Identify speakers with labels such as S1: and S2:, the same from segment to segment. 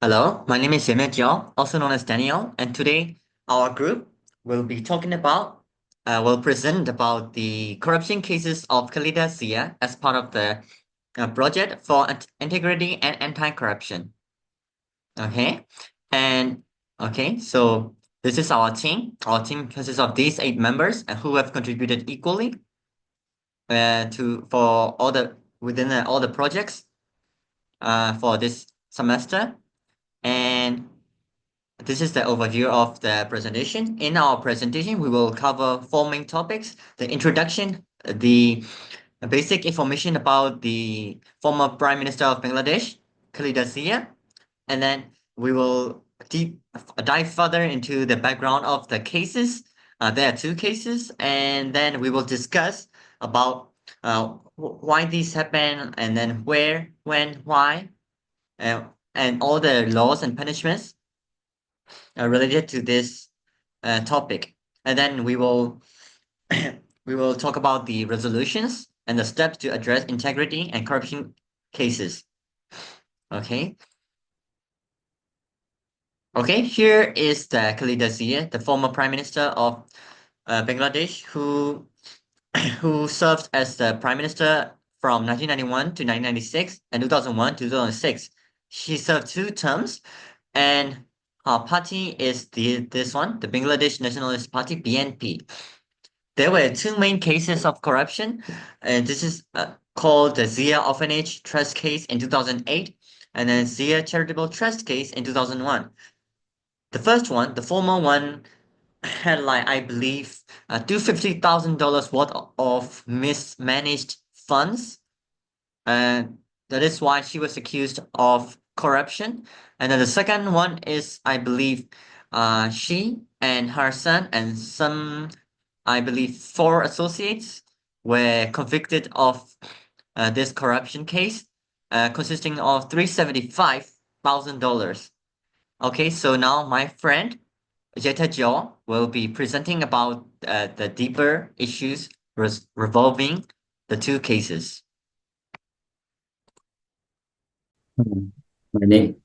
S1: Hello, my name is Yemet Jiao, also known as Daniel, and today our group will be talking about, will present about the corruption cases of Khalida Zia as part of the project for integrity and anti-corruption. Okay, and so this is our team. Our team consists of these 8 members who have contributed equally to for all the within all the projects for this semester. And this is the overview of the presentation. In our presentation, we will cover 4 main topics: the introduction, the basic information about the former Prime Minister of Bangladesh, Khalida Zia, and then we will dive further into the background of the cases. There are 2 cases, and then we will discuss about why these happen, and then where, when, why, and all the laws and punishments related to this topic. And then we will we will talk about the resolutions and the steps to address integrity and corruption cases. Okay. Okay, here is the Khalida Zia, the former Prime Minister of Bangladesh, who served as the Prime Minister from 1991 to 1996 and 2001 to 2006. She served 2 terms, and her party is this one, the Bangladesh Nationalist Party, BNP. There were 2 main cases of corruption, and this is called the Zia Orphanage Trust case in 2008, and then Zia Charitable Trust case in 2001. The first one, the former one, had like I believe $250,000 worth of mismanaged funds, and that is why she was accused of corruption. And then the second one is, I believe, she and her son and some, I believe, 4 associates were convicted of this corruption case, consisting of $375,000. Okay, so now my friend Jeta Jo will be presenting about the deeper issues revolving the 2 cases.
S2: My name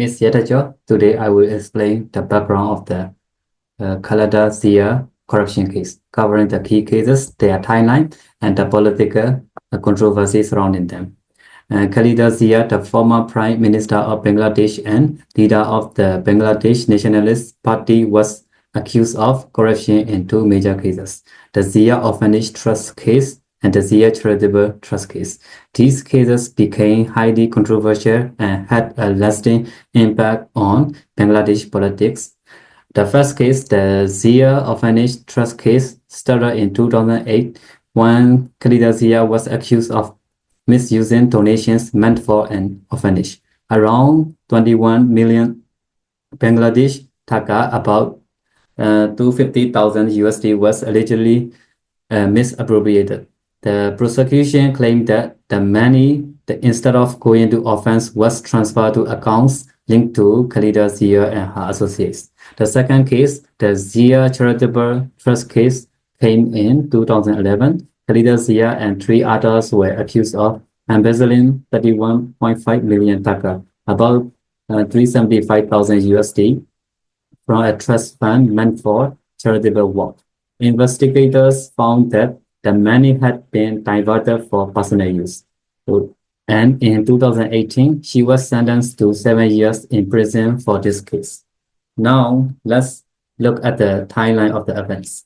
S2: is Yetajo. Today I will explain the background of the Khalida Zia corruption case, covering the key cases, their timeline, and the political controversy surrounding them. Khalida Zia, the former Prime Minister of Bangladesh and leader of the Bangladesh Nationalist Party, was accused of corruption in 2 major cases: the Zia Orphanage Trust case and the Zia Charitable Trust case. These cases became highly controversial and had a lasting impact on Bangladesh politics. The first case, the Zia Orphanage Trust case, started in 2008 when Khalida Zia was accused of misusing donations meant for an orphanage. Around 21 million Bangladesh taka, about 250,000 USD, was allegedly misappropriated. The prosecution claimed that the money, instead of going to orphans, was transferred to accounts linked to Khalida Zia and her associates. The second case, the Zia Charitable Trust case, came in 2011. Khalida Zia and 3 others were accused of embezzling 31.5 million taka, about 375,000 USD, from a trust fund meant for charitable work. Investigators found that the money had been diverted for personal use. And in 2018, she was sentenced to 7 years in prison for this case. Now, let's look at the timeline of the events.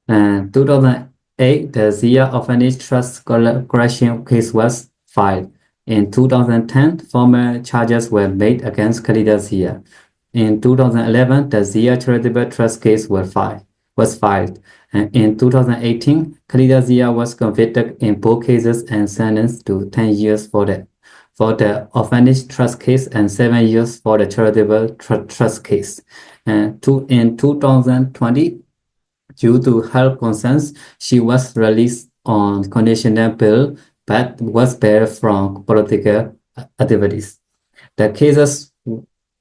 S2: In 2008, the Zia Orphanage Trust corruption case was filed. In 2010, formal charges were made against Khalida Zia. In 2011, the Zia Charitable Trust case was filed. And in 2018, Khalida Zia was convicted in both cases and sentenced to 10 years for the Orphanage Trust case and 7 years for the Charitable Trust case. In 2020, due to health concerns, she was released on conditional bail but was barred from political activities. The cases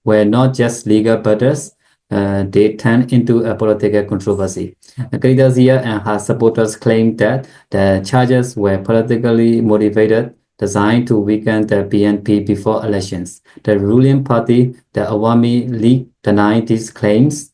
S2: were not just legal battles, they turned into a political controversy. Khalida Zia and her supporters claimed that the charges were politically motivated, designed to weaken the BNP before elections. The ruling party, the Awami League, denied these claims,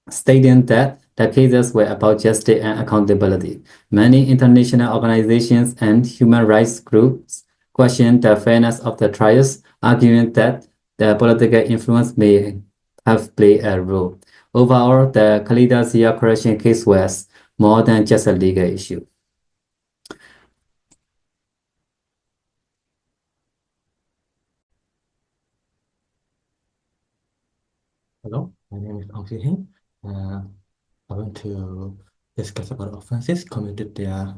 S2: stating that the cases were about justice and accountability. Many international organizations and human rights groups questioned the fairness of the trials, arguing that the political influence may have played a role. Overall, the Khalida Zia corruption case was more than just a legal issue.
S3: Hello, my name is Ong Si-Hing. I want to discuss about offenses committed, their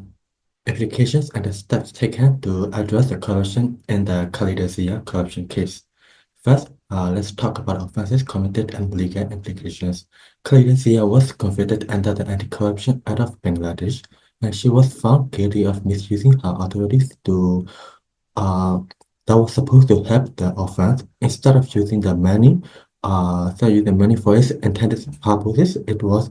S3: applications, and the steps taken to address the corruption in the Khalida Zia corruption case. First, let's talk about offenses committed and legal implications. Khalida Zia was convicted under the Anti-Corruption Act of Bangladesh, and she was found guilty of misusing her authorities to that was supposed to help the offense. Instead of using the money, for its intended purposes, it was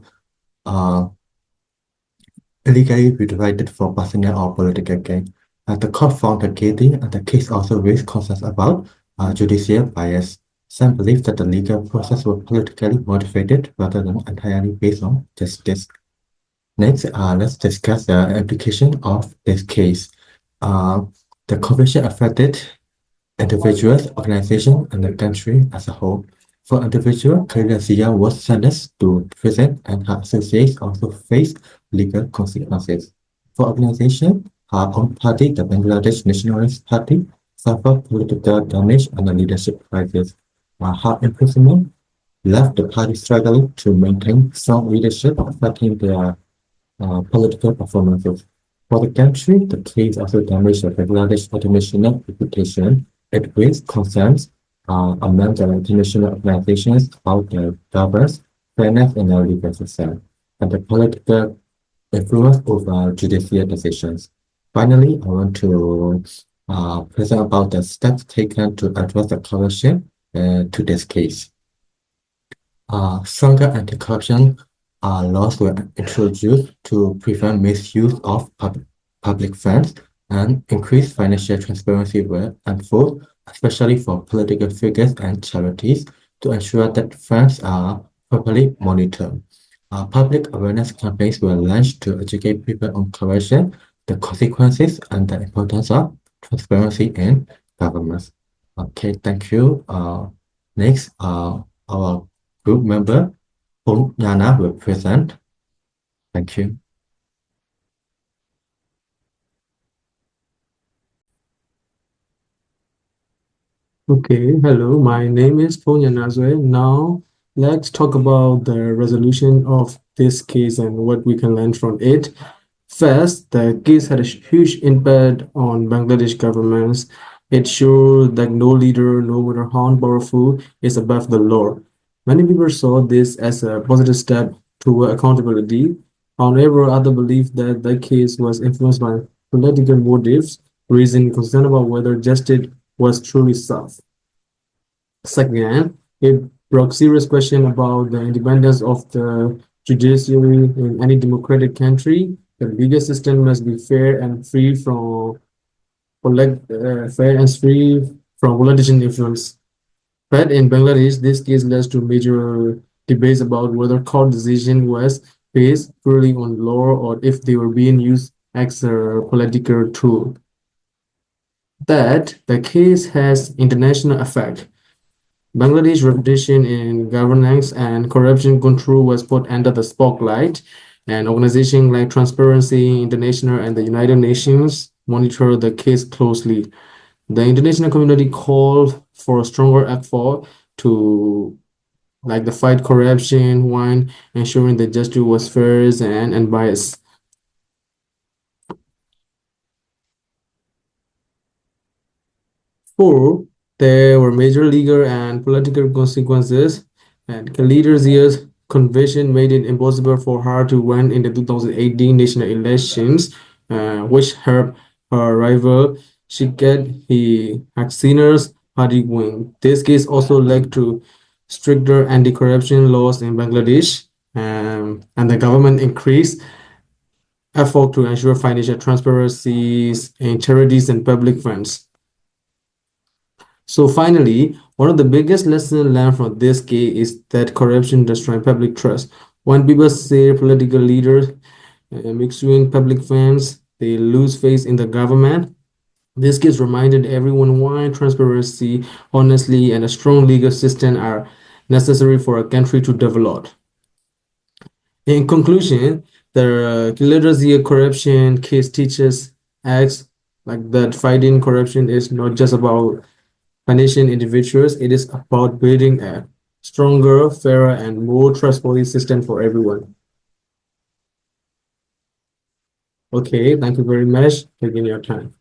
S3: illegally utilized for personal or political gain. The court found her guilty, and the case also raised concerns about judicial bias. Some believe that the legal process was politically motivated rather than entirely based on justice. Next, let's discuss the application of this case. The conviction affected individuals, organizations, and the country as a whole. For individual, Khalida Zia was sentenced to prison, and her associates also faced legal consequences. For organization, her own party, the Bangladesh Nationalist Party, suffered political damage and a leadership crisis. Her imprisonment left the party struggling to maintain strong leadership, affecting their political performances. For the country, the case also damaged the Bangladesh international reputation. It raised concerns among the international organizations about the governance, fairness, and the legal system, and the political influence over judicial decisions. Finally, I want to present about the steps taken to address the corruption to this case. Stronger anti-corruption laws were introduced to prevent misuse of public funds and increase financial transparency were enforced, especially for political figures and charities, to ensure that funds are properly monitored. Public awareness campaigns were launched to educate people on corruption, the consequences, and the importance of transparency in governments. Okay, thank you. Next, our group member, Phung Yana, will present. Thank you.
S4: Okay, hello, my name is Ponya Nazwe. Now, let's talk about the resolution of this case and what we can learn from it. First, the case had a huge impact on Bangladesh governments. It showed that no leader, no matter how powerful, is above the law. Many people saw this as a positive step toward accountability. However, others believed that the case was influenced by political motives, raising concern about whether justice was truly served. Second, it brought serious question about the independence of the judiciary in any democratic country. The legal system must be fair and free from politician influence. But in Bangladesh, this case led to major debates about whether court decision was based purely on law or if they were being used as a political tool. That the case has international effect. Bangladesh's reputation in governance and corruption control was put under the spotlight, and organizations like Transparency International and the United Nations monitor the case closely. The international community called for a stronger effort to the fight corruption while ensuring that justice was fair and unbiased. Four, there were major legal and political consequences, and Khalida Zia's conviction made it impossible for her to win in the 2018 national elections, which helped her rival Shiket Hasina's party win. This case also led to stricter anti-corruption laws in Bangladesh. and the government increased effort to ensure financial transparencies in charities and public funds. So finally, one of the biggest lessons learned from this case is that corruption destroys public trust. When people see political leaders misusing public funds, they lose faith in the government. This case reminded everyone why transparency, honesty, and a strong legal system are necessary for a country to develop. In conclusion, the Kilauea corruption case teaches us like that fighting corruption is not just about punishing individuals, it is about building a stronger, fairer, and more trustworthy system for everyone. Okay, thank you very much for taking your time.